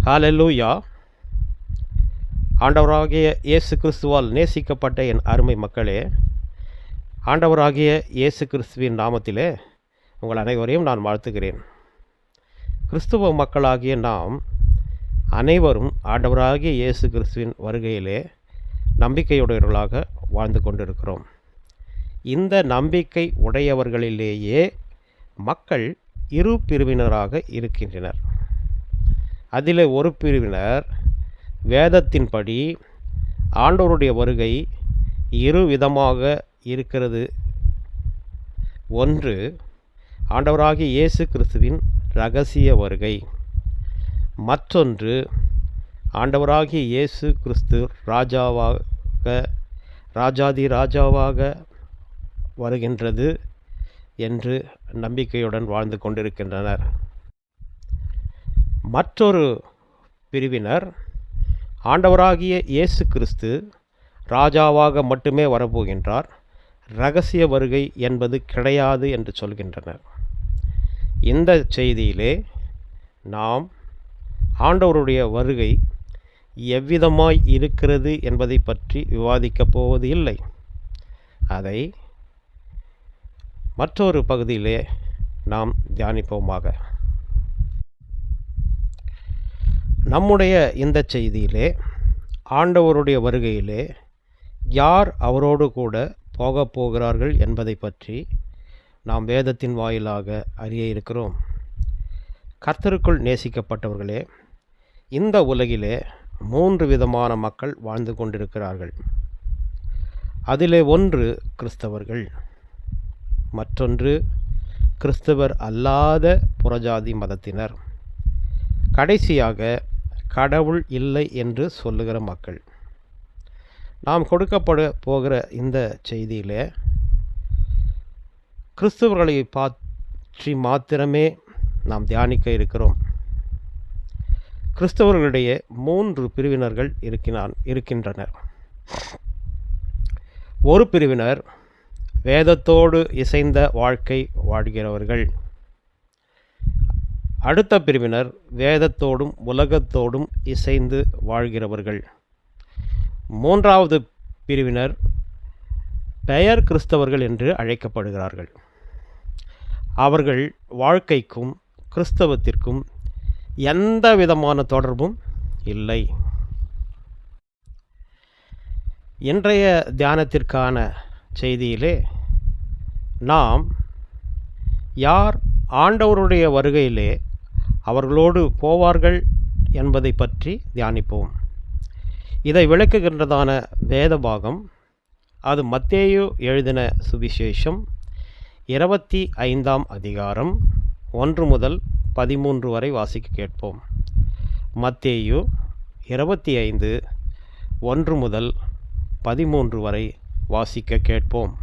ஹalleluya. ஆண்டவராகிய இயேசு கிறிஸ்துவால் நேசிக்கப்பட்ட என் அருமை மக்களே, ஆண்டவராகிய இயேசு கிறிஸ்துவின் நாமத்திலே உங்கள் அனைவரையும் நான் வாழ்த்துகிறேன். கிறிஸ்துவ மக்களாகிய நாம் அனைவரும் ஆண்டவராகிய இயேசு கிறிஸ்துவின் வருகையிலே நம்பிக்கையுடையவர்களாக வாழ்ந்து கொண்டிருக்கிறோம். இந்த நம்பிக்கை உடையவர்களிலேயே மக்கள் இரு பிரிவினராக இருக்கின்றனர். அதிலே ஒரு பிரிவினர் வேதத்தின்படி ஆண்டவருடைய வருகை இரு விதமாக இருக்கிறது. ஒன்று, ஆண்டவராகிய இயேசு கிறிஸ்துவின் இரகசிய வருகை. மற்றொன்று, ஆண்டவராகிய இயேசு கிறிஸ்து ராஜாதி ராஜாவாக வருகின்றது என்று நம்பிக்கையுடன் வாழ்ந்து கொண்டிருக்கின்றனர். மற்றொரு பிரிவினர் ஆண்டவராகிய இயேசு கிறிஸ்து ராஜாவாக மட்டுமே வரப்போகின்றார், இரகசிய வருகை என்பது கிடையாது என்று சொல்கின்றனர். இந்த செய்தியிலே நாம் ஆண்டவருடைய வருகை எவ்விதமாய் இருக்கிறது என்பதை பற்றி விவாதிக்கப் போவது இல்லை. அதை மற்றொரு பகுதியிலே நாம் தியானிப்போமாக. நம்முடைய இந்த செய்தியிலே ஆண்டவருடைய வருகையிலே யார் அவரோடு கூட போகப் போகிறார்கள் என்பதை பற்றி நாம் வேதத்தின் வாயிலாக அறிய இருக்கிறோம். கர்த்தருக்குள் நேசிக்கப்பட்டவர்களே, இந்த உலகிலே 3 விதமான மக்கள் வாழ்ந்து கொண்டிருக்கிறார்கள். அதிலே ஒன்று கிறிஸ்தவர்கள், மற்றொன்று கிறிஸ்தவர் அல்லாத புறஜாதி மதத்தினர், கடைசியாக கடவுள் இல்லை என்று சொல்லுகிற மக்கள். நாம் கொடுக்கப்பட போகிற இந்த செய்தியிலே கிறிஸ்தவர்களை பற்றி மாத்திரமே நாம் தியானிக்க இருக்கிறோம். கிறிஸ்தவர்களிடையே 3 பிரிவினர்கள் இருக்கின்றனர். ஒரு பிரிவினர் வேதத்தோடு இசைந்த வாழ்க்கை வாழ்கிறவர்கள். அடுத்த பிரிவினர் வேதத்தோடும் உலகத்தோடும் இசைந்து வாழ்கிறவர்கள். மூன்றாவது பிரிவினர் பெயர் கிறிஸ்தவர்கள் என்று அழைக்கப்படுகிறார்கள். அவர்கள் வாழ்க்கைக்கும் கிறிஸ்தவத்திற்கும் எந்த விதமான தொடர்பும் இல்லை. இன்றைய தியானத்திற்கான செய்தியிலே நாம் யார் ஆண்டவருடைய வருகையிலே அவர்களோடு போவார்கள் என்பதை பற்றி தியானிப்போம். இதை விளக்குகின்றதான வேத பாகம், அது மத்தேயு எழுதின சுவிசேஷம் 25ஆம் அதிகாரம் 1 முதல் 13 வரை வாசிக்க கேட்போம். மத்தேயு 25 1 முதல் 13 வரை வாசிக்க கேட்போம்.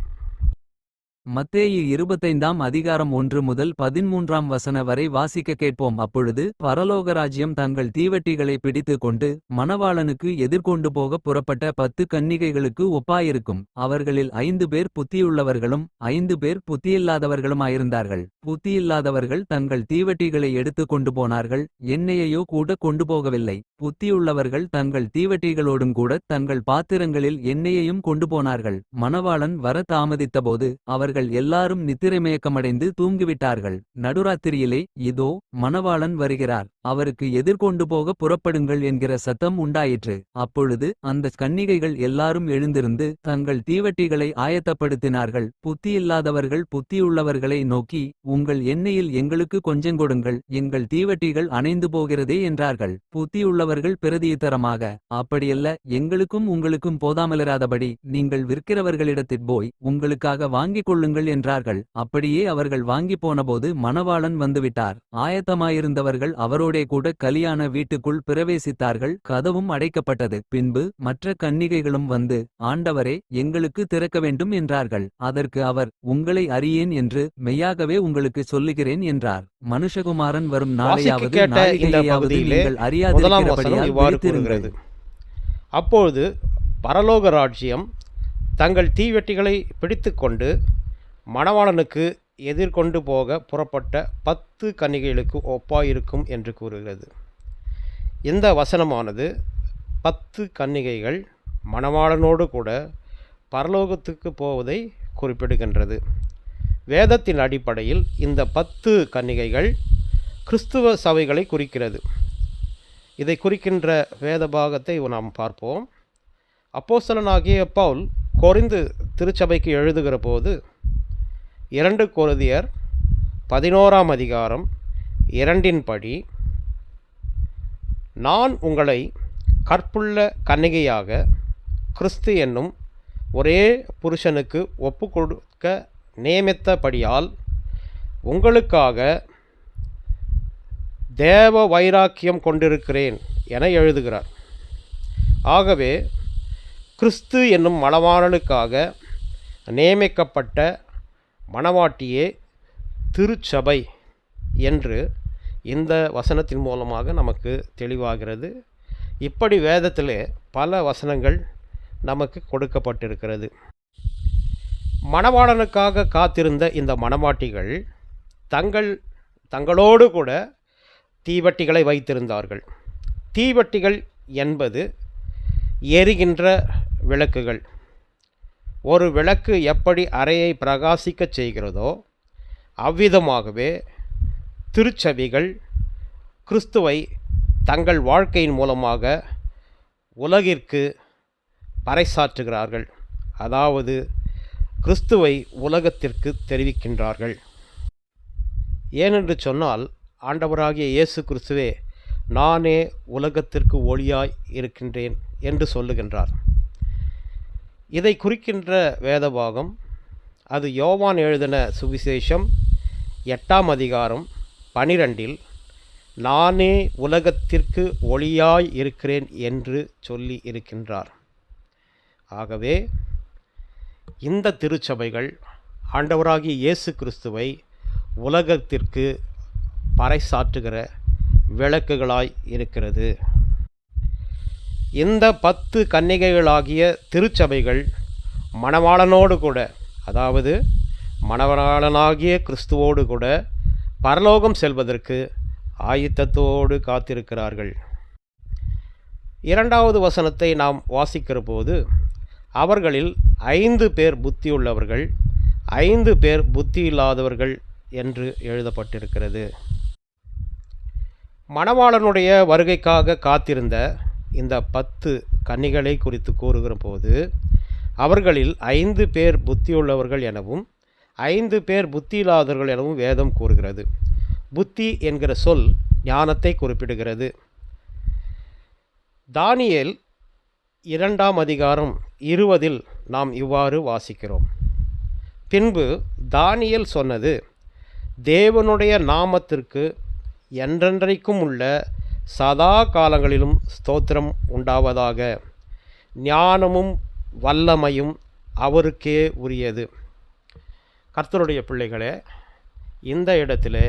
மத்தேயு 25ஆம் அதிகாரம் 1 முதல் 13ஆம் வசன வரை வாசிக்க கேட்போம். அப்பொழுது பரலோகராஜ்யம் தங்கள் தீவட்டிகளை பிடித்து கொண்டு மணவாளனுக்கு எதிர்கொண்டு போக புறப்பட்ட 10 கன்னிகைகளுக்கு ஒப்பாயிருக்கும். அவர்களில் 5 பேர் புத்தியுள்ளவர்களும் 5 பேர் புத்தியில்லாதவர்களுமாயிருந்தார்கள். புத்தியில்லாதவர்கள் தங்கள் தீவட்டிகளை எடுத்து கொண்டு போனார்கள், எண்ணெயையோ கூட கொண்டு போகவில்லை. புத்தியுள்ளவர்கள் தங்கள் தீவட்டிகளோடும் கூட தங்கள் பாத்திரங்களில் எண்ணெயையும் கொண்டு போனார்கள். மணவாளன் வர தாமதித்தபோது அவர்கள் எல்லாரும் நித்திரைமயக்கமடைந்து தூங்கிவிட்டார்கள். நடுராத்திரியிலே, இதோ மணவாளன் வருகிறார், அவருக்கு எதிர்கொண்டு போக புறப்படுங்கள் என்கிற சத்தம் உண்டாயிற்று. அப்பொழுது அந்த கன்னிகைகள் எல்லாரும் எழுந்திருந்து தங்கள் தீவட்டிகளை ஆயத்தப்படுத்தினார்கள். புத்தியில்லாதவர்கள் புத்தியுள்ளவர்களை நோக்கி, உங்கள் எண்ணெயில் எங்களுக்கு கொஞ்சங்கொடுங்கள், எங்கள் தீவட்டிகள் அணைந்து போகிறதே என்றார்கள். புத்தியுள்ளவர்கள் பிரதியுத்தரமாக, அப்படியல்ல, எங்களுக்கும் உங்களுக்கும் போதாமலிராதபடி நீங்கள் விற்கிறவர்களிடத்திற் போய் உங்களுக்காக வாங்கிக் கொள்ளுங்கள் என்றார்கள். அப்படியே அவர்கள் வாங்கி போனபோது மணவாளன் வந்துவிட்டார். ஆயத்தமாயிருந்தவர்கள் அவரோடே கூட கலியாண வீட்டுக்குள் பிரவேசித்தார்கள். கதவும் அடைக்கப்பட்டது. பின்பு மற்ற கன்னிகைகளும் வந்து, ஆண்டவரே, எங்களுக்கு திறக்க வேண்டும் என்றார்கள். அதற்கு அவர், உங்களை அறியேன் என்று மெய்யாகவே உங்களுக்கு சொல்லுகிறேன் என்றார். மனுஷகுமாரன் வரும் நாளையாவது நாளிகையாவது நீங்கள் அறியாதிருக்கிறபடியால் விழித்திருங்கள். அப்பொழுது பரலோக ராஜ்யம் தங்கள் தீவெட்டிகளை பிடித்து கொண்டு மணவாளனுக்கு எதிர்கொண்டு போக புறப்பட்ட 10 கன்னிகைகளுக்கு ஒப்பாயிருக்கும் என்று கூறுகிறது. இந்த வசனமானது 10 கன்னிகைகள் மணவாளனோடு கூட பரலோகத்துக்கு போவதை குறிப்பிடுகின்றது. வேதத்தின் அடிப்படையில் இந்த 10 கன்னிகைகள் கிறிஸ்துவ சபைகளை குறிக்கிறது. இதை குறிக்கின்ற வேத பாகத்தை நாம் பார்ப்போம். அப்போஸ்தலனாகிய பவுல் கொரிந்து திருச்சபைக்கு எழுதுகிற போது 2 கொரிந்தியர் 11ஆம் அதிகாரம் 2 படி, நான் உங்களை கற்புள்ள கன்னிகையாக கிறிஸ்து என்னும் ஒரே புருஷனுக்கு ஒப்பு கொடுக்க நியமித்தபடியால் உங்களுக்காக தேவ வைராக்கியம் கொண்டிருக்கிறேன் என எழுதுகிறார். ஆகவே கிறிஸ்து என்னும் மணவாளனுக்காக நியமிக்கப்பட்ட மணவாட்டியே திருச்சபை என்று இந்த வசனத்தின் மூலமாக நமக்கு தெளிவாகிறது. இப்படி வேதத்திலே பல வசனங்கள் நமக்கு கொடுக்கப்பட்டிருக்கிறது. மணவாளனுக்காக காத்திருந்த இந்த மணவாட்டிகள் தங்களோடு கூட தீவட்டிகளை வைத்திருந்தார்கள். தீவட்டிகள் என்பது எரிகின்ற விளக்குகள். ஒரு விளக்கு எப்படி அறையை பிரகாசிக்கச் செய்கிறதோ அவ்விதமாகவே திருச்சபைகள் கிறிஸ்துவை தங்கள் வாழ்க்கையின் மூலமாக உலகிற்கு பறைசாற்றுகிறார்கள். அதாவது கிறிஸ்துவை உலகத்திற்கு தெரிவிக்கின்றார்கள். ஏனென்று சொன்னால், ஆண்டவராகிய இயேசு கிறிஸ்துவே நானே உலகத்திற்கு ஒளியாய் இருக்கின்றேன் என்று சொல்லுகின்றார். இதை குறிக்கின்ற வேதபாகம் அது யோவான் எழுதின சுவிசேஷம் 8ஆம் அதிகாரம் 12 நானே உலகத்திற்கு ஒளியாய் இருக்கிறேன் என்று சொல்லி இருக்கின்றார். ஆகவே இந்த திருச்சபைகள் ஆண்டவராகிய இயேசு கிறிஸ்துவை உலகத்திற்கு பறைசாற்றுகிற விளக்குகளாய் இருக்கிறது. இந்த 10 கன்னிகைகளாகிய திருச்சபைகள் மணவாளனோடு கூட, அதாவது மணவாளனாகிய கிறிஸ்துவோடு கூட பரலோகம் செல்வதற்கு ஆயத்தத்தோடு காத்திருக்கிறார்கள். 2வது வசனத்தை நாம் வாசிக்கிற போது, அவர்களில் 5 பேர் புத்தியுள்ளவர்கள், 5 பேர் புத்தி இல்லாதவர்கள் என்று எழுதப்பட்டிருக்கிறது. மணவாளனுடைய வருகைக்காக காத்திருந்த இந்த 10 கன்னிகளை குறித்து கூறுகிற போது, அவர்களில் 5 பேர் புத்தியுள்ளவர்கள் எனவும் 5 பேர் புத்தி இல்லாதவர்கள் எனவும் வேதம் கூறுகிறது. புத்தி என்கிற சொல் ஞானத்தை குறிப்பிடுகிறது. தானியேல் 2ஆம் அதிகாரம் 20 நாம் இவ்வாறு வாசிக்கிறோம். பின்பு தானியேல் சொன்னது, தேவனுடைய நாமத்திற்கு என்றென்றைக்கும் உள்ள சதா காலங்களிலும் ஸ்தோத்திரம் உண்டாவதாக, ஞானமும் வல்லமையும் அவருக்கே உரியது. கர்த்தருடைய பிள்ளைகளே, இந்த இடத்திலே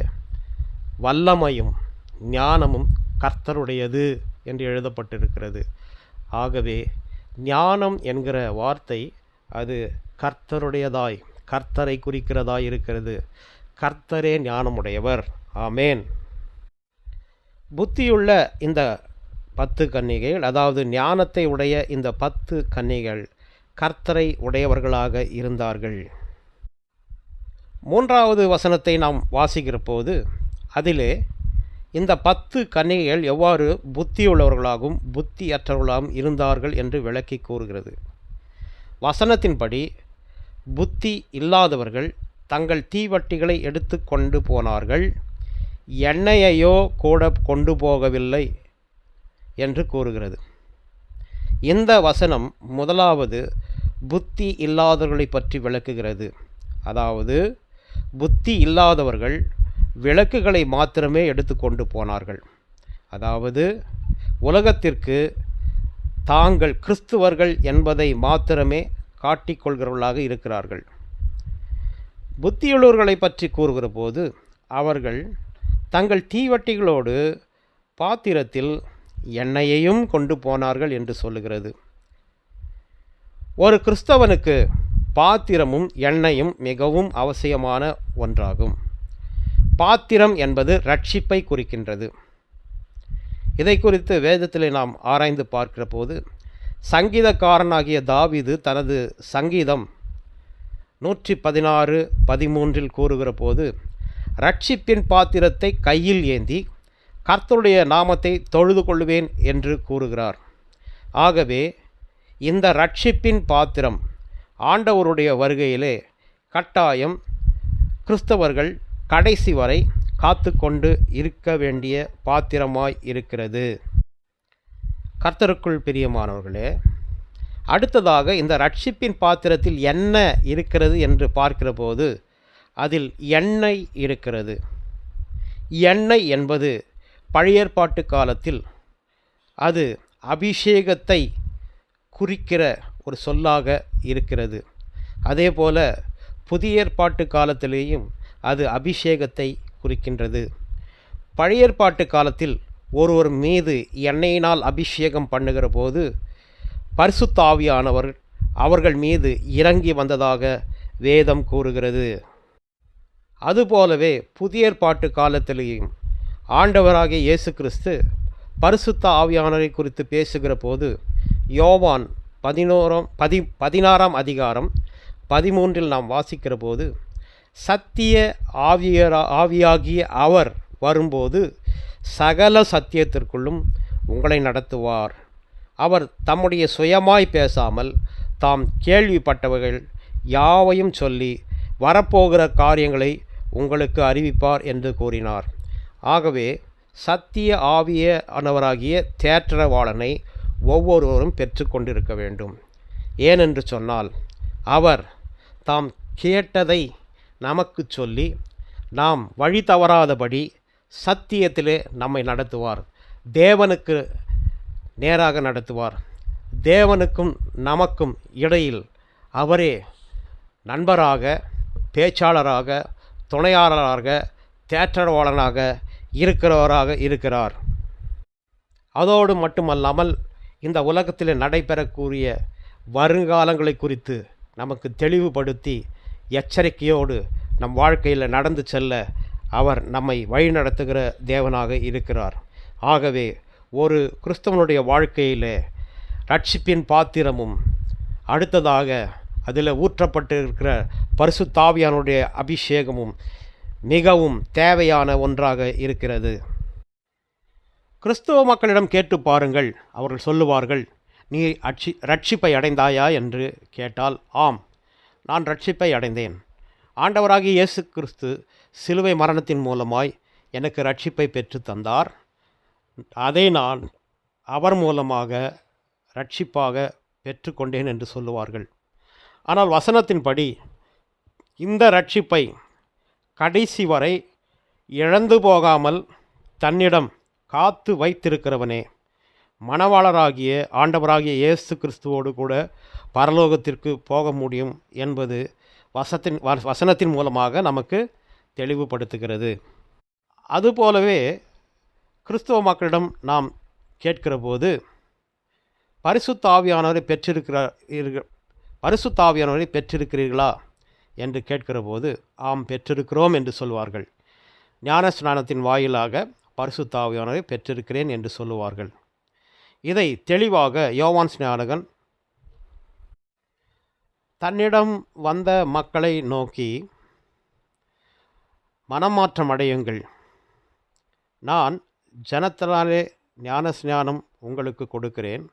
வல்லமையும் ஞானமும் கர்த்தருடையது என்று எழுதப்பட்டிருக்கிறது. ஆகவே ஞானம் என்கிற வார்த்தை அது கர்த்தருடையதாய், கர்த்தரை குறிக்கிறதாய் இருக்கிறது. கர்த்தரே ஞானமுடையவர். ஆமேன். புத்தியுள்ள இந்த 10 கன்னிகைகள், அதாவது ஞானத்தை உடைய இந்த 10 கன்னிகள் கர்த்தரை உடையவர்களாக இருந்தார்கள். 3வது வசனத்தை நாம் வாசிக்கிற போது, அதிலே இந்த 10 கன்னிகைகள் எவ்வாறு புத்தியுள்ளவர்களாகவும் புத்தியற்றவர்களாகவும் இருந்தார்கள் என்று விளக்கி கூறுகிறது. வசனத்தின்படி புத்தி இல்லாதவர்கள் தங்கள் தீவட்டிகளை எடுத்து கொண்டு போனார்கள், எண்ணெயையோ கூட கொண்டு போகவில்லை என்று கூறுகிறது. இந்த வசனம் முதலாவது புத்தி இல்லாதவர்களை பற்றி விளக்குகிறது. அதாவது புத்தி இல்லாதவர்கள் விளக்குகளை மாத்திரமே எடுத்து கொண்டு போனார்கள். அதாவது உலகத்திற்கு தாங்கள் கிறிஸ்துவர்கள் என்பதை மாத்திரமே காட்டிக்கொள்கிறவர்களாக இருக்கிறார்கள். புத்தியுள்ளவர்களை பற்றி கூறுகிற போது, அவர்கள் தங்கள் தீவட்டிகளோடு பாத்திரத்தில் எண்ணெயையும் கொண்டு போனார்கள் என்று சொல்லுகிறது. ஒரு கிறிஸ்தவனுக்கு பாத்திரமும் எண்ணெயும் மிகவும் அவசியமான ஒன்றாகும். பாத்திரம் என்பது ரட்சிப்பை குறிக்கின்றது. இதை குறித்து வேதத்தில் நாம் ஆராய்ந்து பார்க்கிற போது சங்கீதக்காரனாகிய தாவீது தனது சங்கீதம் 116:13 கூறுகிற போது, ரட்சிப்பின் பாத்திரத்தை கையில் ஏந்தி கர்த்தருடைய நாமத்தை தொழுது கொள்வேன் என்று கூறுகிறார். ஆகவே இந்த ரட்சிப்பின் பாத்திரம் ஆண்டவருடைய வருகையிலே கட்டாயம் கிறிஸ்தவர்கள் கடைசி வரை காத்து கொண்டு இருக்க வேண்டிய பாத்திரமாய் இருக்கிறது. கர்த்தருக்குள் பிரியமானவர்களே, அடுத்ததாக இந்த ரட்சிப்பின் பாத்திரத்தில் என்ன இருக்கிறது என்று பார்க்கிற போது அதில் எண்ணெய் இருக்கிறது. எண்ணெய் என்பது பழைய ஏற்பாட்டு காலத்தில் அது அபிஷேகத்தை குறிக்கிற ஒரு சொல்லாக இருக்கிறது. அதே போல புதிய ஏற்பாட்டு காலத்திலேயும் அது அபிஷேகத்தை குறிக்கின்றது. பழைய ஏற்பாட்டு காலத்தில் ஒருவர் மீது எண்ணெயினால் அபிஷேகம் பண்ணுகிற போது பரிசுத்த ஆவியானவர் அவர்கள் மீது இறங்கி வந்ததாக வேதம் கூறுகிறது. அதுபோலவே புதிய ஏற்பாட்டு காலத்திலேயும் ஆண்டவராகிய இயேசு கிறிஸ்து பரிசுத்த ஆவியானவரை குறித்து பேசுகிற போது யோவான் 16:13 நாம் வாசிக்கிற போது, சத்திய ஆவியாகிய அவர் வரும்போது சகல சத்தியத்திற்குள்ளும் உங்களை நடத்துவார். அவர் தம்முடைய சுயமாய் பேசாமல் தாம் கேள்விப்பட்டவர்கள் யாவையும் சொல்லி வரப்போகிற காரியங்களை உங்களுக்கு அறிவிப்பார் என்று கூறினார். ஆகவே சத்திய ஆவியானவராகிய தேற்றரவாளனை ஒவ்வொருவரும் பெற்றுக்கொண்டிருக்க வேண்டும். ஏனென்று சொன்னால் அவர் தாம் கேட்டதை நமக்கு சொல்லி நாம் வழி தவறாதபடி சத்தியத்திலே நம்மை நடத்துவார். தேவனுக்கு நேராக நடத்துவார். தேவனுக்கும் நமக்கும் இடையில் அவரே நண்பராக, பேச்சாளராக, துணையாளராக, தேற்றரவாளனாக இருக்கிறவராக இருக்கிறார். அதோடு மட்டுமல்லாமல் இந்த உலகத்தில் நடைபெறக்கூடிய வருங்காலங்களை குறித்து நமக்கு தெளிவுபடுத்தி எச்சரிக்கையோடு நம் வாழ்க்கையில் நடந்து செல்ல அவர் நம்மை வழிநடத்துகிற தேவனாக இருக்கிறார். ஆகவே ஒரு கிறிஸ்தவனுடைய வாழ்க்கையில் ரட்சிப்பின் பாத்திரமும் அடுத்ததாக அதில் ஊற்றப்பட்டிருக்கிற பரிசுத்த ஆவியானுடைய அபிஷேகமும் மிகவும் தேவையான ஒன்றாக இருக்கிறது. கிறிஸ்தவ மக்களிடம் கேட்டு பாருங்கள், அவர்கள் சொல்லுவார்கள், நீ ரட்சிப்பை அடைந்தாயா என்று கேட்டால், ஆம், நான் ரட்சிப்பை அடைந்தேன். ஆண்டவராகிய இயேசு கிறிஸ்து சிலுவை மரணத்தின் மூலமாய் எனக்கு ரட்சிப்பை பெற்று தந்தார். அதை நான் அவர் மூலமாக ரட்சிப்பாக பெற்றுக்கொண்டேன் என்று சொல்லுவார்கள். ஆனால் வசனத்தின்படி இந்த ரட்சிப்பை கடைசி வரை இழந்து போகாமல் தன்னிடம் காத்து வைத்திருக்கிறவனே மணவாளராகிய ஆண்டவராகிய இயேசு கிறிஸ்துவோடு கூட பரலோகத்திற்கு போக முடியும் என்பது வசனத்தின் மூலமாக நமக்கு தெளிவுபடுத்துகிறது. அதுபோலவே கிறிஸ்தவ மக்களிடம் நாம் கேட்கிற போது பரிசுத்த ஆவியானவரை பெற்றிருக்கிறீர்களா என்று கேட்கிற போது ஆம், பெற்றிருக்கிறோம் என்று சொல்வார்கள். ஞான ஸ்நானத்தின் வாயிலாக பரிசுத்த ஆவியானவரை பெற்றிருக்கிறேன் என்று சொல்லுவார்கள். இதை தெளிவாக யோவான் ஸ்நானகன் தன்னிடம் வந்த மக்களை நோக்கி, மனமாற்றம் அடையுங்கள், நான் ஜனத்தினாலே ஞான ஸ்நானம் உங்களுக்கு கொடுக்கிறேன்,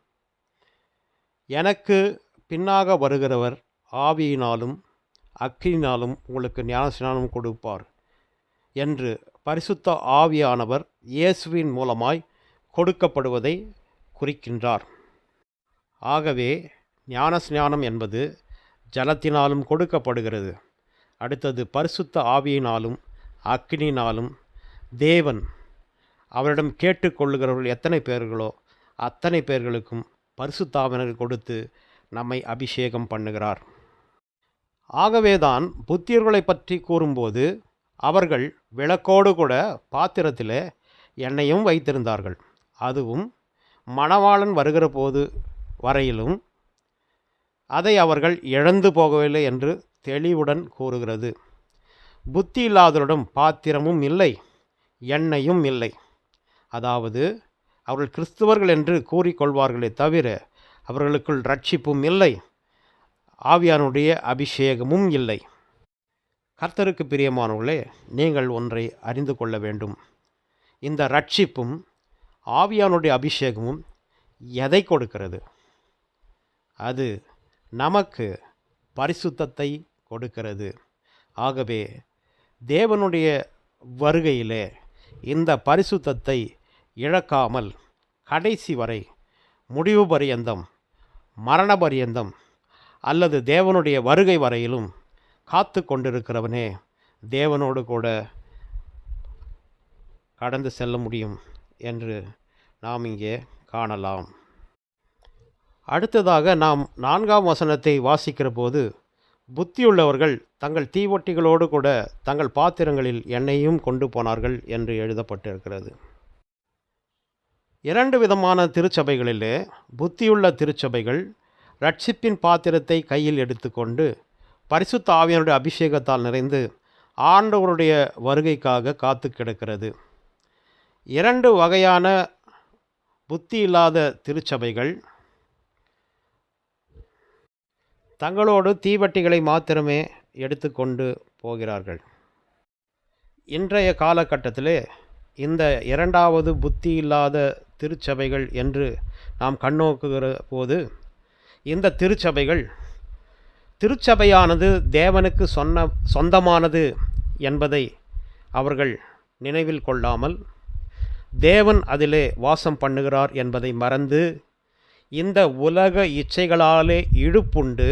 எனக்கு பின்னாக வருகிறவர் ஆவியினாலும் அக்கினினாலும் உங்களுக்கு ஞான ஸ்நானம் கொடுப்பார் என்று பரிசுத்த ஆவியானவர் இயேசுவின் மூலமாய் கொடுக்கப்படுவதை குறிக்கின்றார். ஆகவே ஞான ஸ்நானம் என்பது ஜலத்தினாலும் கொடுக்கப்படுகிறது. அடுத்தது பரிசுத்த ஆவியினாலும் அக்கினினாலும் தேவன் அவரிடம் கேட்டுக்கொள்ளுகிறவர்கள் எத்தனை பேர்களோ அத்தனை பேர்களுக்கும் பரிசுத்த ஆவியானவரை கொடுத்து நம்மை அபிஷேகம் பண்ணுகிறார். ஆகவேதான் புத்தியர்களை பற்றி கூறும்போது அவர்கள் விளக்கோடு கூட பாத்திரத்தில் எண்ணெயும் வைத்திருந்தார்கள். அதுவும் மணவாளன் வருகிற போது வரையிலும் அதை அவர்கள் இழந்து போகவில்லை என்று தெளிவுடன் கூறுகிறது. புத்தி இல்லாதவரிடம் பாத்திரமும் இல்லை, எண்ணெயும் இல்லை. அதாவது அவர்கள் கிறிஸ்தவர்கள் என்று கூறிக்கொள்வார்களே தவிர அவர்களுக்குள் ரட்சிப்பும் இல்லை, ஆவியானுடைய அபிஷேகமும் இல்லை. கர்த்தருக்கு பிரியமானவர்களே, நீங்கள் ஒன்றை அறிந்து கொள்ள வேண்டும். இந்த ரட்சிப்பும் ஆவியானுடைய அபிஷேகமும் எதை கொடுக்கிறது? அது நமக்கு பரிசுத்தத்தை கொடுக்கிறது. ஆகவே தேவனுடைய வருகையிலே இந்த பரிசுத்தத்தை இழக்காமல் கடைசி வரை, முடிவு பரியந்தம், மரண பரியந்தம் அல்லது தேவனுடைய வருகை வரையிலும் காத்து கொண்டிருக்கிறவனே தேவனோடு கூட கடந்து செல்ல முடியும் என்று நாம் இங்கே காணலாம். அடுத்ததாக நாம் 4ஆம் வசனத்தை வாசிக்கிற போது, புத்தியுள்ளவர்கள் தங்கள் தீவட்டிகளோடு கூட தங்கள் பாத்திரங்களில் எண்ணெயும் கொண்டு போனார்கள் என்று எழுதப்பட்டிருக்கிறது. 2 விதமான திருச்சபைகளிலே புத்தியுள்ள திருச்சபைகள் ரட்சிப்பின் பாத்திரத்தை கையில் எடுத்துக்கொண்டு பரிசுத்த ஆவியானுடைய அபிஷேகத்தால் நிறைந்து ஆண்டவருடைய வருகைக்காக காத்து கிடக்கிறது. 2 வகையான புத்தி இல்லாத திருச்சபைகள் தங்களோடு தீவட்டிகளை மாத்திரமே எடுத்துக்கொண்டு போகிறார்கள். இன்றைய காலகட்டத்திலே இந்த 2வது புத்தி இல்லாத திருச்சபைகள் என்று நாம் கண்ணோக்குகிற போது, இந்த திருச்சபையானது தேவனுக்கு சொந்தமானது என்பதை அவர்கள் நினைவில் கொள்ளாமல், தேவன் அதிலே வாசம் பண்ணுகிறார் என்பதை மறந்து, இந்த உலக இச்சைகளாலே இழுப்புண்டு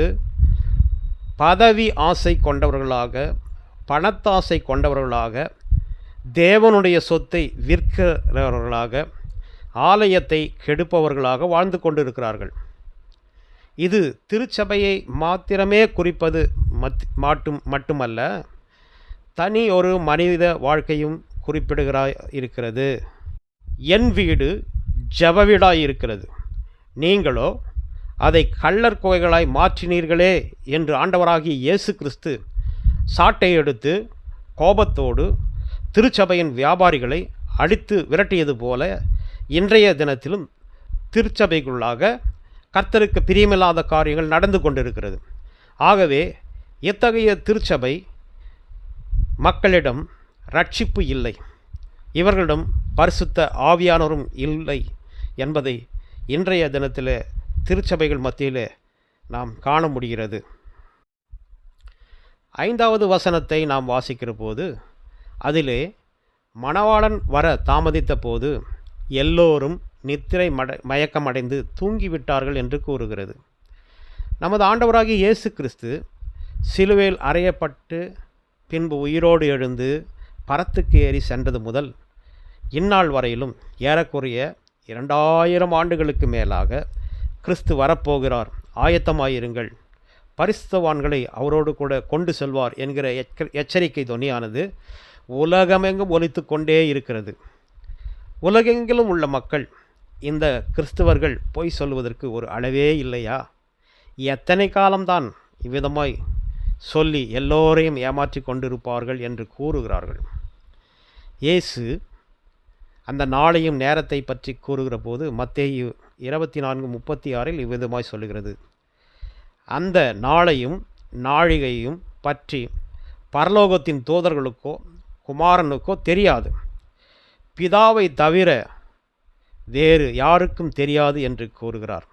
பதவி ஆசை கொண்டவர்களாக, பணத்தாசை கொண்டவர்களாக, தேவனுடைய சொத்தை விற்கிறவர்களாக, ஆலயத்தை கெடுப்பவர்களாக வாழ்ந்து கொண்டிருக்கிறார்கள். இது திருச்சபையை மாத்திரமே குறிப்பது மட்டுமல்ல, தனி ஒரு மனித வாழ்க்கையும் குறிப்பிடுகிறாய் இருக்கிறது. என் வீடு ஜெப வீடாய் இருக்கிறது, நீங்களோ அதை கள்ளர் குகைகளாய் மாற்றினீர்களே என்று ஆண்டவராகிய இயேசு கிறிஸ்து சாட்டை எடுத்து கோபத்தோடு திருச்சபையின் வியாபாரிகளை அடித்து விரட்டியது போல, இன்றைய தினத்திலும் திருச்சபைக்குள்ளாக கர்த்தருக்கு பிரியமில்லாத காரியங்கள் நடந்து கொண்டிருக்கிறது. ஆகவே இத்தகைய திருச்சபை மக்களிடம் ரட்சிப்பு இல்லை, இவர்களிடம் பரிசுத்த ஆவியானவரும் இல்லை என்பதை இன்றைய தினத்தில் திருச்சபைகள் மத்தியில் நாம் காண முடிகிறது. 5வது வசனத்தை நாம் வாசிக்கிற போது, அதிலே மணவாளன் வர தாமதித்த போது எல்லோரும் நித்திரை மயக்கமடைந்து தூங்கிவிட்டார்கள் என்று கூறுகிறது. நமது ஆண்டவராகிய இயேசு கிறிஸ்து சிலுவையில் அறையப்பட்டு பின்பு உயிரோடு எழுந்து பரத்துக்கு ஏறி சென்றது முதல் இந்நாள் வரையிலும் ஏறக்குறைய 2000 ஆண்டுகளுக்கு மேலாக கிறிஸ்து வரப்போகிறார், ஆயத்தமாயிருங்கள், பரிசுத்தவான்களை அவரோடு கூட கொண்டு செல்வார் என்கிற எச்சரிக்கை தொனியானது உலகமெங்கும் ஒலித்து கொண்டே இருக்கிறது. உலகெங்கிலும் உள்ள மக்கள் இந்த கிறிஸ்தவர்கள் பொய் சொல்வதற்கு ஒரு அளவே இல்லையா? எத்தனை காலம்தான் இவ்விதமாய் சொல்லி எல்லோரையும் ஏமாற்றி கொண்டிருப்பார்கள் என்று கூறுகிறார்கள். இயேசு அந்த நாளையும் நேரத்தை பற்றி கூறுகிற போது மத்தேயு 24:36 இவ்விதமாய் சொல்லுகிறது, அந்த நாளையும் நாழிகையும் பற்றி பரலோகத்தின் தூதர்களுக்கோ குமாரனுக்கோ தெரியாது, பிதாவை தவிர வேறு யாருக்கும் தெரியாது என்று கூறுகிறார்.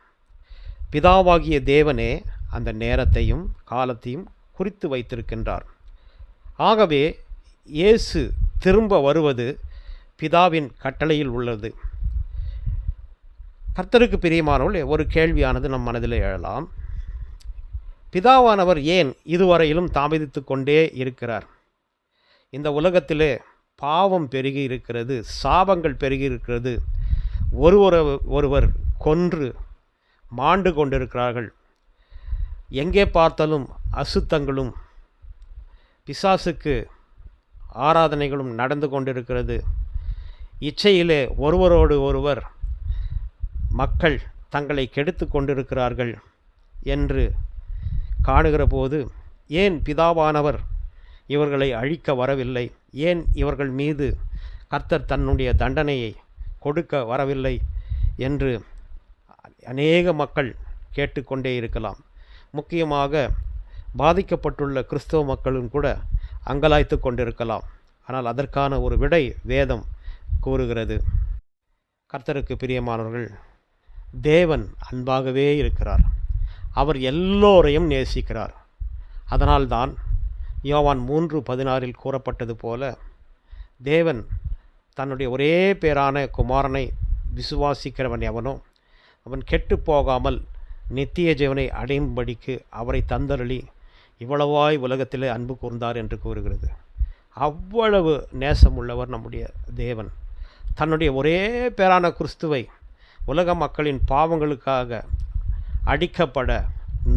பிதாவாகிய தேவனே அந்த நேரத்தையும் காலத்தையும் குறித்து வைத்திருக்கின்றார். ஆகவே இயேசு திரும்ப வருவது பிதாவின் கட்டளையில் உள்ளது. கர்த்தருக்கு பிரியமானவர்களே, ஒரு கேள்வியானது நம் மனதில் எழலாம். பிதாவானவர் ஏன் இதுவரையிலும் தாமதித்து கொண்டே இருக்கிறார்? இந்த உலகத்திலே பாவம் பெருகி இருக்கிறது, சாபங்கள் பெருகி இருக்கிறது, ஒருவர் கொன்று மாண்டு கொண்டிருக்கிறார்கள். எங்கே பார்த்தாலும் அசுத்தங்களும் பிசாசுக்கு ஆராதனைகளும் நடந்து கொண்டிருக்கிறது. இச்சையிலே ஒருவரோடு ஒருவர் மக்கள் தங்களை கெடுத்து கொண்டிருக்கிறார்கள் என்று காணுகிற போது, ஏன் பிதாவானவர் இவர்களை அழிக்க வரவில்லை? ஏன் இவர்கள் மீது கர்த்தர் தன்னுடைய தண்டனையை கொடுக்க வரவில்லை என்று அநேக மக்கள் கேட்டுக்கொண்டே இருக்கலாம். முக்கியமாக பாதிக்கப்பட்டுள்ள கிறிஸ்தவ மக்களும் கூட அங்கலாய்த்து கொண்டிருக்கலாம். ஆனால் அதற்கான ஒரு விடை வேதம் கூறுகிறது. கர்த்தருக்கு பிரியமானவர்கள், தேவன் அன்பாகவே இருக்கிறார். அவர் எல்லோரையும் நேசிக்கிறார். அதனால்தான் யோவான் 3:16 கூறப்பட்டது போல, தேவன் தன்னுடைய ஒரே பேரான குமாரனை விசுவாசிக்கிறவன் எவனோ அவன் கெட்டு போகாமல் நித்திய ஜீவனை அடையும்படிக்கு அவரை தந்தருளி இவ்வளவாய் உலகத்திலே அன்பு கூர்ந்தார் என்று கூறுகிறது. அவ்வளவு நேசமுள்ளவர் நம்முடைய தேவன். தன்னுடைய ஒரே பேரான கிறிஸ்துவை உலக மக்களின் பாவங்களுக்காக அடிக்கப்பட,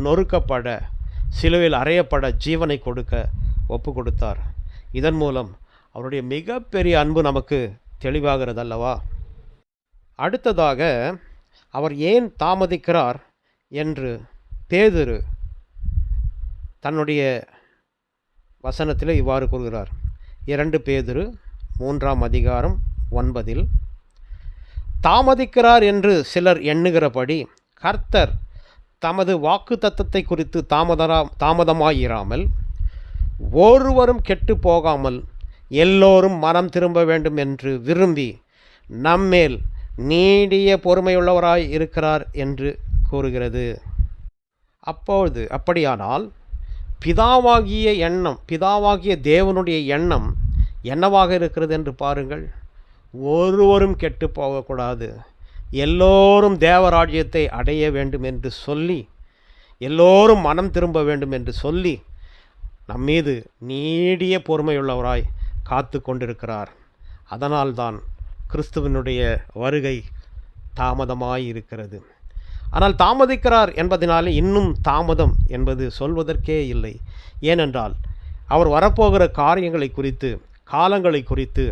நொறுக்கப்பட, சிலுவையில் அறையப்பட, ஜீவனை கொடுக்க ஒப்பு கொடுத்தார். இதன் மூலம் அவருடைய மிகப்பெரிய அன்பு நமக்கு தெளிவாகிறது அல்லவா? அடுத்ததாக அவர் ஏன் தாமதிக்கிறார் என்று பேதுரு தன்னுடைய வசனத்தில் இவ்வாறு கூறுகிறார். 2 பேதுரு 3:9 தாமதிக்கிறார் என்று சிலர் எண்ணுகிறபடி கர்த்தர் தமது வாக்குத்தத்தத்தை குறித்து தாமதமாயிராமல் ஒருவரும் கெட்டு போகாமல் எல்லோரும் மனம் திரும்ப வேண்டும் என்று விரும்பி நம்மேல் நீடிய பொறுமையுள்ளவராய் இருக்கிறார் என்று கூறுகிறது. அப்படியானால் பிதாவாகிய தேவனுடைய எண்ணம் என்னவாக இருக்கிறது என்று பாருங்கள். ஒருவரும் கெட்டு போகக்கூடாது, எல்லோரும் தேவராஜ்யத்தை அடைய வேண்டும் என்று சொல்லி, எல்லோரும் மனம் திரும்ப வேண்டும் என்று சொல்லி நம்மீது நீடிய பொறுமையுள்ளவராய் காத்து கொண்டிருக்கிறார். அதனால்தான் கிறிஸ்துவனுடைய வருகை தாமதமாயிருக்கிறது. ஆனால் தாமதிக்கிறார் என்பதனாலே இன்னும் தாமதம் என்பது சொல்வதற்கே இல்லை. ஏனென்றால் அவர் வரப்போகிற காரியங்களை குறித்து, காலங்களை குறித்து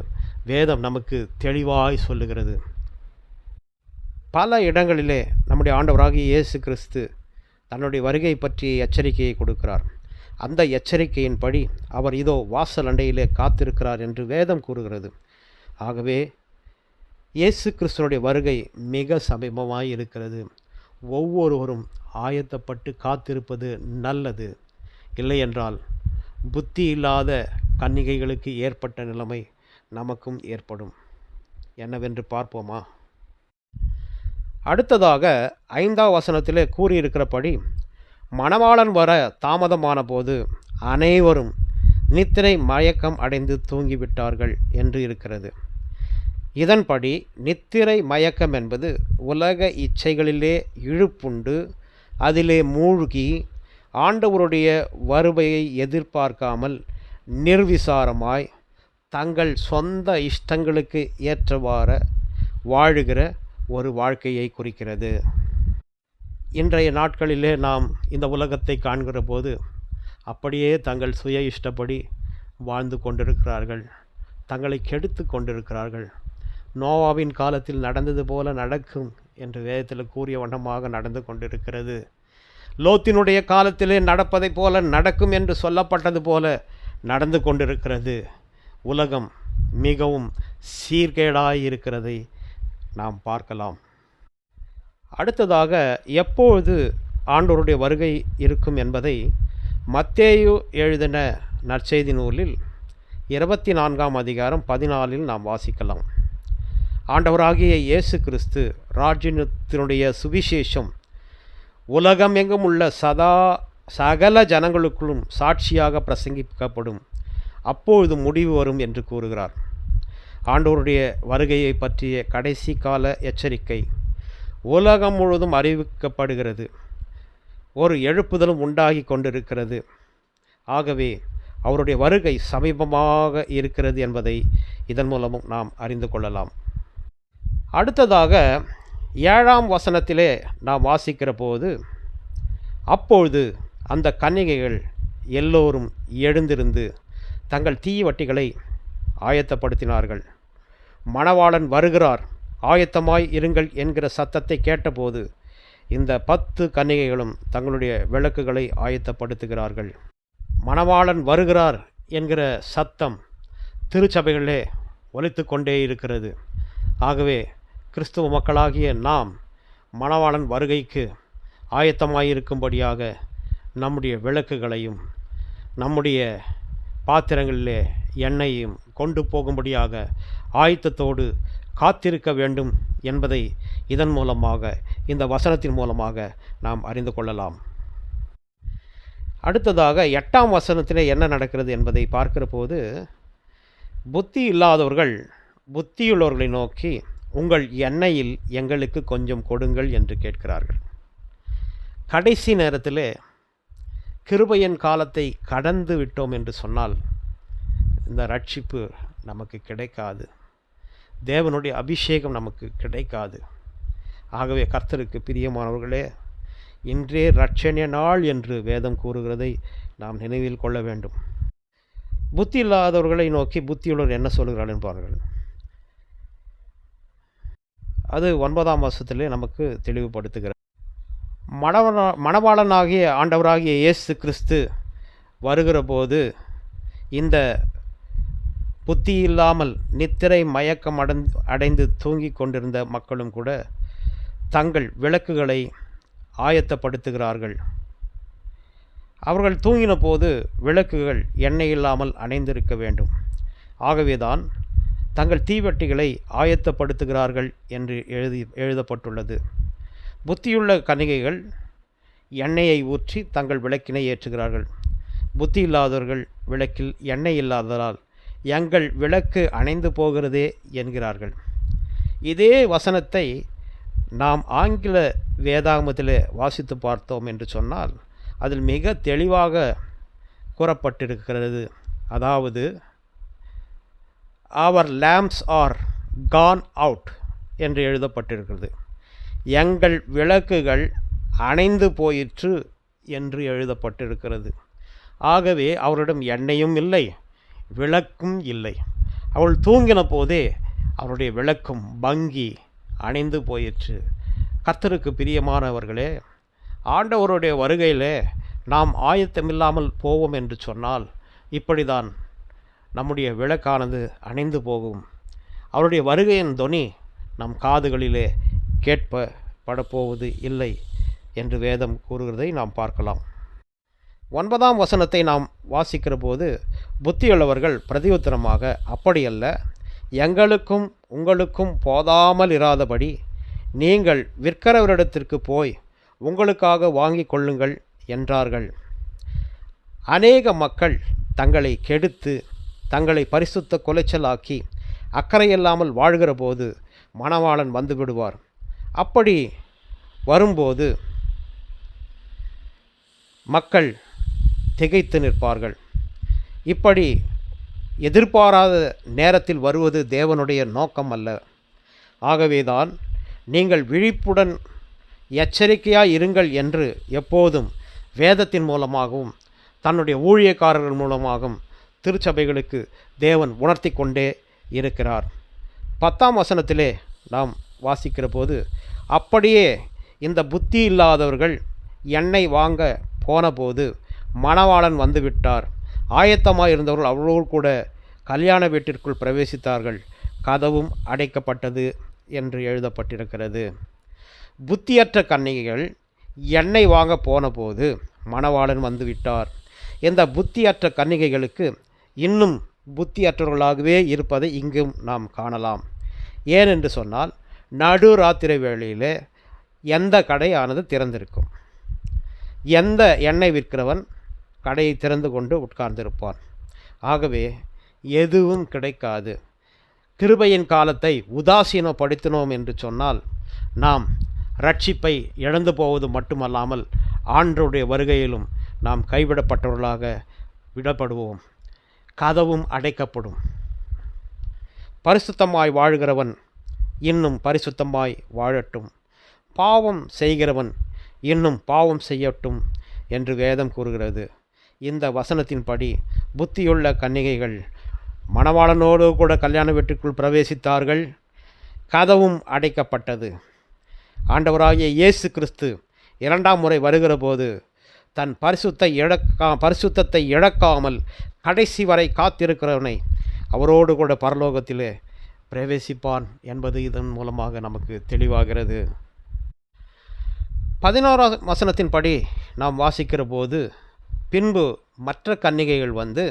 வேதம் நமக்கு தெளிவாய் சொல்லுகிறது. பல இடங்களிலே நம்முடைய ஆண்டவராகிய இயேசு கிறிஸ்து தன்னுடைய வருகை பற்றிய எச்சரிக்கையை கொடுக்கிறார். அந்த எச்சரிக்கையின்படி அவர் இதோ வாசல் அண்டையிலே காத்திருக்கிறார் என்று வேதம் கூறுகிறது. ஆகவே இயேசு கிறிஸ்துவனுடைய வருகை மிக சமீபமாய் இருக்கிறது. ஒவ்வொருவரும் ஆயத்தப்பட்டு காத்திருப்பது நல்லது. இல்லையென்றால் புத்தி இல்லாத கன்னிகைகளுக்கு ஏற்பட்ட நிலைமை நமக்கும் ஏற்படும். என்னவென்று பார்ப்போமா? அடுத்ததாக 5ஆம் வசனத்திலே கூறியிருக்கிறபடி மணவாளன் வர தாமதமான போது அனைவரும் நித்திரை மயக்கம் அடைந்து தூங்கிவிட்டார்கள் என்று இருக்கிறது. இதன்படி நித்திரை மயக்கம் என்பது உலக இச்சைகளிலே இழுப்புண்டு அதிலே மூழ்கி ஆண்டவருடைய வருகையை எதிர்பார்க்காமல் நிர்விசாரமாய் தங்கள் சொந்த இஷ்டங்களுக்கு ஏற்றவாறு வாழுகிற ஒரு வாழ்க்கையை குறிக்கிறது. இன்றைய நாட்களிலே நாம் இந்த உலகத்தை காண்கிற போது அப்படியே தங்கள் சுய இஷ்டப்படி வாழ்ந்து கொண்டிருக்கிறார்கள், தங்களை கெடுத்து கொண்டிருக்கிறார்கள். நோவாவின் காலத்தில் நடந்தது போல நடக்கும் என்று வேதத்தில் கூறிய வண்ணமாக நடந்து கொண்டிருக்கிறது. லோத்தினுடைய காலத்திலே நடப்பதை போல நடக்கும் என்று சொல்லப்பட்டது போல நடந்து கொண்டிருக்கிறது. உலகம் மிகவும் சீர்கேடாயிருக்கிறதை நாம் பார்க்கலாம். அடுத்ததாக எப்பொழுது ஆண்டவருடைய வருகை இருக்கும் என்பதை மத்தேயு எழுதின நற்செய்தி நூலில் 24ஆம் அதிகாரம் 14 நாம் வாசிக்கலாம். ஆண்டவராகிய இயேசு கிறிஸ்து ராஜ்யத்தினுடைய சுவிசேஷம் உலகம் எங்கும் உள்ள சகல ஜனங்களுக்குள்ளும் சாட்சியாக பிரசங்கிக்கப்படும், அப்பொழுது முடிவு வரும் என்று கூறுகிறார். ஆண்டவருடைய வருகையை பற்றிய கடைசி கால எச்சரிக்கை உலகம் முழுவதும் அறிவிக்கப்படுகிறது. ஒரு எழுப்புதலும் உண்டாகி கொண்டிருக்கிறது. ஆகவே அவருடைய வருகை சமீபமாக இருக்கிறது என்பதை இதன் மூலமும் நாம் அறிந்து கொள்ளலாம். அடுத்ததாக 7ஆம் வசனத்திலே நாம் வாசிக்கிற போது, அப்பொழுது அந்த கன்னிகைகள் எல்லோரும் எழுந்திருந்து தங்கள் தீவட்டிகளை ஆயத்தப்படுத்தினார்கள். மணவாளன் வருகிறார், ஆயத்தமாய் இருங்கள் என்கிற சத்தத்தை கேட்டபோது இந்த 10 கன்னிகைகளும் தங்களுடைய விளக்குகளை ஆயத்தப்படுத்துகிறார்கள். மணவாளன் வருகிறார் என்கிற சத்தம் திருச்சபைகளிலே ஒலித்து கொண்டே இருக்கிறது. ஆகவே கிறிஸ்துவ மக்களாகிய நாம் மணவாளன் வருகைக்கு ஆயத்தமாயிருக்கும்படியாக நம்முடைய விளக்குகளையும் நம்முடைய பாத்திரங்களிலே எண்ணெயையும் கொண்டு போகும்படியாக ஆயத்தத்தோடு காத்திருக்க வேண்டும் என்பதை இதன் மூலமாக, இந்த வசனத்தின் மூலமாக நாம் அறிந்து கொள்ளலாம். அடுத்ததாக 8ஆம் வசனத்திலே என்ன நடக்கிறது என்பதை பார்க்கிற போது, புத்தி இல்லாதவர்கள் புத்தியுள்ளவர்களை நோக்கி, உங்கள் எண்ணெயில் எங்களுக்கு கொஞ்சம் கொடுங்கள் என்று கேட்கிறார்கள். கடைசி நேரத்தில் கிருபையின் காலத்தை கடந்து விட்டோம் என்று சொன்னால் இந்த ரட்சிப்பு நமக்கு கிடைக்காது, தேவனுடைய அபிஷேகம் நமக்கு கிடைக்காது. ஆகவே கர்த்தருக்கு பிரியமானவர்களே, இன்றே இரட்சணிய நாள் என்று வேதம் கூறுகிறதை நாம் நினைவில் கொள்ள வேண்டும். புத்தி இல்லாதவர்களை நோக்கி புத்தியுள்ளவர் என்ன சொல்கிறார்கள் என்பார்கள். அது 9ஆம் வசனத்திலே நமக்கு தெளிவுபடுத்துகிறது. மணவாளனாகிய ஆண்டவராகிய இயேசு கிறிஸ்து வருகிற போது இந்த புத்தி இல்லாமல் நித்திரை மயக்கம் அடைந்து தூங்கி கொண்டிருந்த மக்களும் கூட தங்கள் விளக்குகளை ஆயத்தப்படுத்துகிறார்கள். அவர்கள் தூங்கின போது விளக்குகள் எண்ணெய் இல்லாமல் அணைந்திருக்க வேண்டும். ஆகவேதான் தங்கள் தீவெட்டிகளை ஆயத்தப்படுத்துகிறார்கள் என்று எழுதப்பட்டுள்ளது. புத்தியுள்ள கன்னிகைகள் எண்ணெயை ஊற்றி தங்கள் விளக்கினை ஏற்றுகிறார்கள். புத்தி இல்லாதவர்கள் விளக்கில் எண்ணெய் இல்லாததால் எங்கள் விளக்கு அணைந்து போகிறதே என்கிறார்கள். இதே வசனத்தை நாம் ஆங்கில வேதாகமத்தில் வாசித்து பார்த்தோம் என்று சொன்னால் அதில் மிக தெளிவாக கூறப்பட்டிருக்கிறது. அதாவது, அவர் lamps are gone out என்று எழுதப்பட்டிருக்கிறது. எங்கள் விளக்குகள் அணைந்து போயிற்று என்று எழுதப்பட்டிருக்கிறது. ஆகவே அவரிடம் எண்ணெயும் இல்லை, விளக்கும் இல்லை. அவள் தூங்கின போதே அவருடைய விளக்கும் பங்கி அணைந்து போயிற்று. கர்த்தருக்கு பிரியமானவர்களே, ஆண்டவருடைய வருகையிலே நாம் ஆயத்தமில்லாமல் போவோம் என்று சொன்னால் இப்படிதான் நம்முடைய விளக்கானது அணைந்து போகும். அவருடைய வருகையின் தொனி நம் காதுகளிலே கேட்கப்படப்போவது இல்லை என்று வேதம் கூறுகிறதை நாம் பார்க்கலாம். 9ஆம் வசனத்தை நாம் வாசிக்கிற போது புத்தியுள்ளவர்கள் பிரதியுத்தரமாக, அப்படியல்ல, எங்களுக்கும் உங்களுக்கும் போதாமல் இராதபடி நீங்கள் விற்கிறவரிடத்திற்கு போய் உங்களுக்காக வாங்கி கொள்ளுங்கள் என்றார்கள். அநேக மக்கள் தங்களை கெடுத்து தங்களை பரிசுத்த குலைச்சலாக்கி அக்கறையில்லாமல் வாழ்கிற போது மணவாளன் வந்து விடுவார். அப்படி வரும்போது மக்கள் திகைத்து நிற்பார்கள். இப்படி எதிர்பாராத நேரத்தில் வருவது தேவனுடைய நோக்கம் அல்ல. ஆகவேதான் நீங்கள் விழிப்புடன் எச்சரிக்கையாய் இருங்கள் என்று எப்போதும் வேதத்தின் மூலமாகவும் தன்னுடைய ஊழியக்காரர்கள் மூலமாகவும் திருச்சபைகளுக்கு தேவன் உணர்த்தி கொண்டே இருக்கிறார். 10ஆம் வசனத்திலே நாம் வாசிக்கிற போது, அப்படியே இந்த புத்தி இல்லாதவர்கள் எண்ணெய் வாங்க போனபோது மணவாளன் வந்துவிட்டார். ஆயத்தமாக இருந்தவர்கள் அவர்களோடு கூட கல்யாண வீட்டிற்குள் பிரவேசித்தார்கள், கதவும் அடைக்கப்பட்டது என்று எழுதப்பட்டிருக்கிறது. புத்தியற்ற கன்னிகைகள் எண்ணெய் வாங்க போனபோது மணவாளன் வந்துவிட்டார். இந்த புத்தியற்ற கன்னிகைகளுக்கு இன்னும் புத்தியற்றவர்களாகவே இருப்பதை இங்கும் நாம் காணலாம். ஏனென்று சொன்னால், நடுராத்திரி வேளையிலே எந்த கடையானது திறந்திருக்கும், எந்த எண்ணெய் விற்கிறவன் கடையை திறந்து கொண்டு உட்கார்ந்திருப்பான். ஆகவே எதுவும் கிடைக்காது. கிருபையின் காலத்தை உதாசீனப்படுத்தினோம் என்று சொன்னால் நாம் ரட்சிப்பை இழந்து போவது மட்டுமல்லாமல் ஆண்டவருடைய வருகையிலும் நாம் கைவிடப்பட்டவர்களாக விடப்படுவோம். கதவும் அடைக்கப்படும். பரிசுத்தமாய் வாழ்கிறவன் இன்னும் பரிசுத்தமாய் வாழட்டும், பாவம் செய்கிறவன் இன்னும் பாவம் செய்யட்டும் என்று வேதம் கூறுகிறது. இந்த வசனத்தின்படி புத்தியுள்ள கன்னிகைகள் மணவாளனோடு கூட கல்யாண வீட்டுக்குள் பிரவேசித்தார்கள், கதவும் அடைக்கப்பட்டது. ஆண்டவராகிய இயேசு கிறிஸ்து 2ஆம் முறை வருகிற போது தன் பரிசுத்தத்தை இழக்காமல் கடைசி வரை காத்திருக்கிறவனை அவரோடு கூட பரலோகத்திலே பிரவேசிப்பான் என்பது இதன் மூலமாக நமக்கு தெளிவாகிறது. 16ஆம் வசனத்தின்படி நாம் வாசிக்கிற போது, பின்பு மற்ற கன்னிகைகள் வந்து,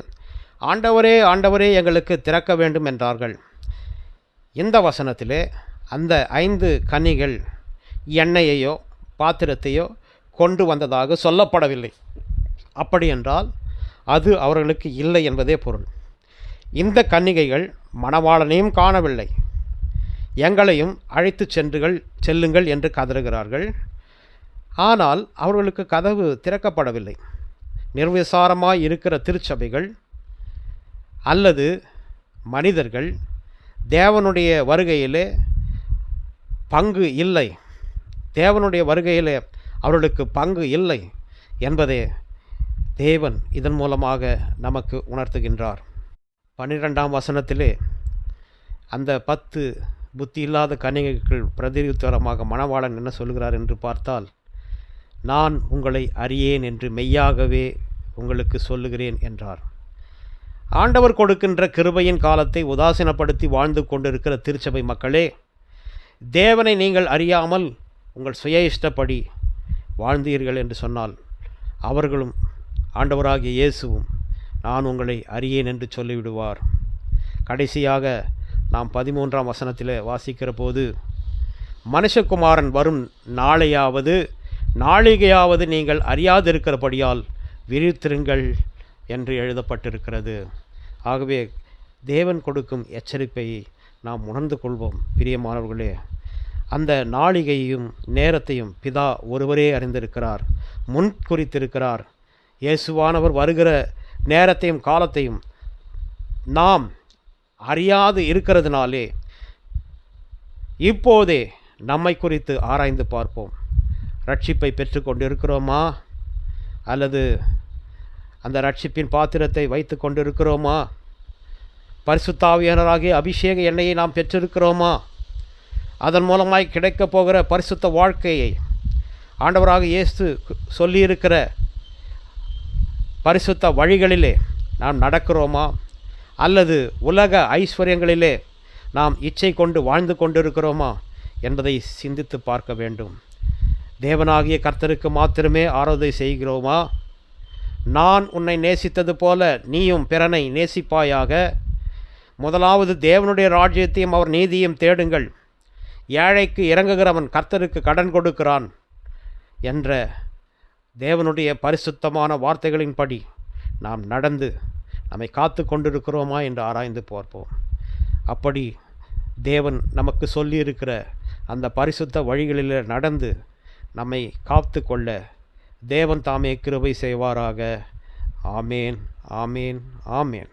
ஆண்டவரே ஆண்டவரே எங்களுக்கு திறக்க வேண்டும் என்றார்கள். இந்த வசனத்திலே அந்த 5 கன்னிகள் எண்ணெயையோ பாத்திரத்தையோ கொண்டு வந்ததாக சொல்லப்படவில்லை. அப்படி என்றால் அது அவர்களுக்கு இல்லை என்பதே பொருள். இந்த கன்னிகைகள் மணவாளனையும் காணவில்லை, எங்களையும் அழைத்து செல்லுங்கள் என்று கதறுகிறார்கள். ஆனால் அவர்களுக்கு கதவு திறக்கப்படவில்லை. நிர்விசாரமாய் இருக்கிற திருச்சபைகள் அல்லது மனிதர்கள் தேவனுடைய வருகையிலே பங்கு இல்லை, தேவனுடைய வருகையிலே அவர்களுக்கு பங்கு இல்லை என்பதே தேவன் இதன் மூலமாக நமக்கு உணர்த்துகின்றார். 12ஆம் வசனத்திலே அந்த 10 புத்தி இல்லாத கன்னிகைகள் பிரதியுத்தரமாக மணவாளன் என்ன சொல்கிறார் என்று பார்த்தால், நான் உங்களை அறியேன் என்று மெய்யாகவே உங்களுக்கு சொல்லுகிறேன் என்றார். ஆண்டவர் கொடுக்கின்ற கிருபையின் காலத்தை உதாசீனப்படுத்தி வாழ்ந்து கொண்டிருக்கிற திருச்சபை மக்களே, தேவனை நீங்கள் அறியாமல் உங்கள் சுய இஷ்டப்படி வாழ்ந்தீர்கள் என்று சொன்னால், அவர்களும் ஆண்டவராகிய இயேசுவும் நான் உங்களை அறியேன் என்று சொல்லிவிடுவார். கடைசியாக நாம் 13ஆம் வசனத்தில் வாசிக்கிற போது, மனுஷகுமாரன் வரும் நாளிகையாவது நீங்கள் அறியாதிருக்கிறபடியால் விழித்திருங்கள் என்று எழுதப்பட்டிருக்கிறது. ஆகவே தேவன் கொடுக்கும் எச்சரிப்பை நாம் உணர்ந்து கொள்வோம். பிரியமானவர்களே, அந்த நாளிகையையும் நேரத்தையும் பிதா ஒருவரே அறிந்திருக்கிறார், முன் குறித்திருக்கிறார். இயேசுவானவர் வருகிற நேரத்தையும் காலத்தையும் நாம் அறியாது இருக்கிறதுனாலே இப்போதே நம்மை குறித்து ஆராய்ந்து பார்ப்போம். ரட்சிப்பை பெற்று கொண்டிருக்கிறோமா, அல்லது அந்த ரட்சிப்பின் பாத்திரத்தை வைத்து கொண்டிருக்கிறோமா? பரிசுத்த ஆவியானவராகிய அபிஷேக எண்ணெயை நாம் பெற்றிருக்கிறோமா? அதன் மூலமாய் கிடைக்கப் போகிற பரிசுத்த வாழ்க்கையை ஆண்டவராக இயேசு சொல்லியிருக்கிற பரிசுத்த வழிகளிலே நாம் நடக்கிறோமா, அல்லது உலக ஐஸ்வர்யங்களிலே நாம் இச்சை கொண்டு வாழ்ந்து கொண்டிருக்கிறோமா என்பதை சிந்தித்து பார்க்க வேண்டும். தேவனாகிய கர்த்தருக்கு மாத்திரமே ஆராதனை செய்கிறோமா? நான் உன்னை நேசித்தது போல நீயும் பிறனை நேசிப்பாயாக. முதலாவது தேவனுடைய ராஜ்யத்தையும் அவர் நீதியையும் தேடுங்கள். ஏழைக்கு இறங்குகிறவன் கர்த்தருக்கு கடன் கொடுக்கிறான் என்ற தேவனுடைய பரிசுத்தமான வார்த்தைகளின்படி நாம் நடந்து நம்மை காத்து கொண்டிருக்கிறோமா என்று ஆராய்ந்து பார்ப்போம். அப்படி தேவன் நமக்கு சொல்லியிருக்கிற அந்த பரிசுத்த வழிகளில் நடந்து நம்மை காத்து கொள்ள தேவன் தாமே கிருபை செய்வாராக. ஆமேன், ஆமேன், ஆமேன்.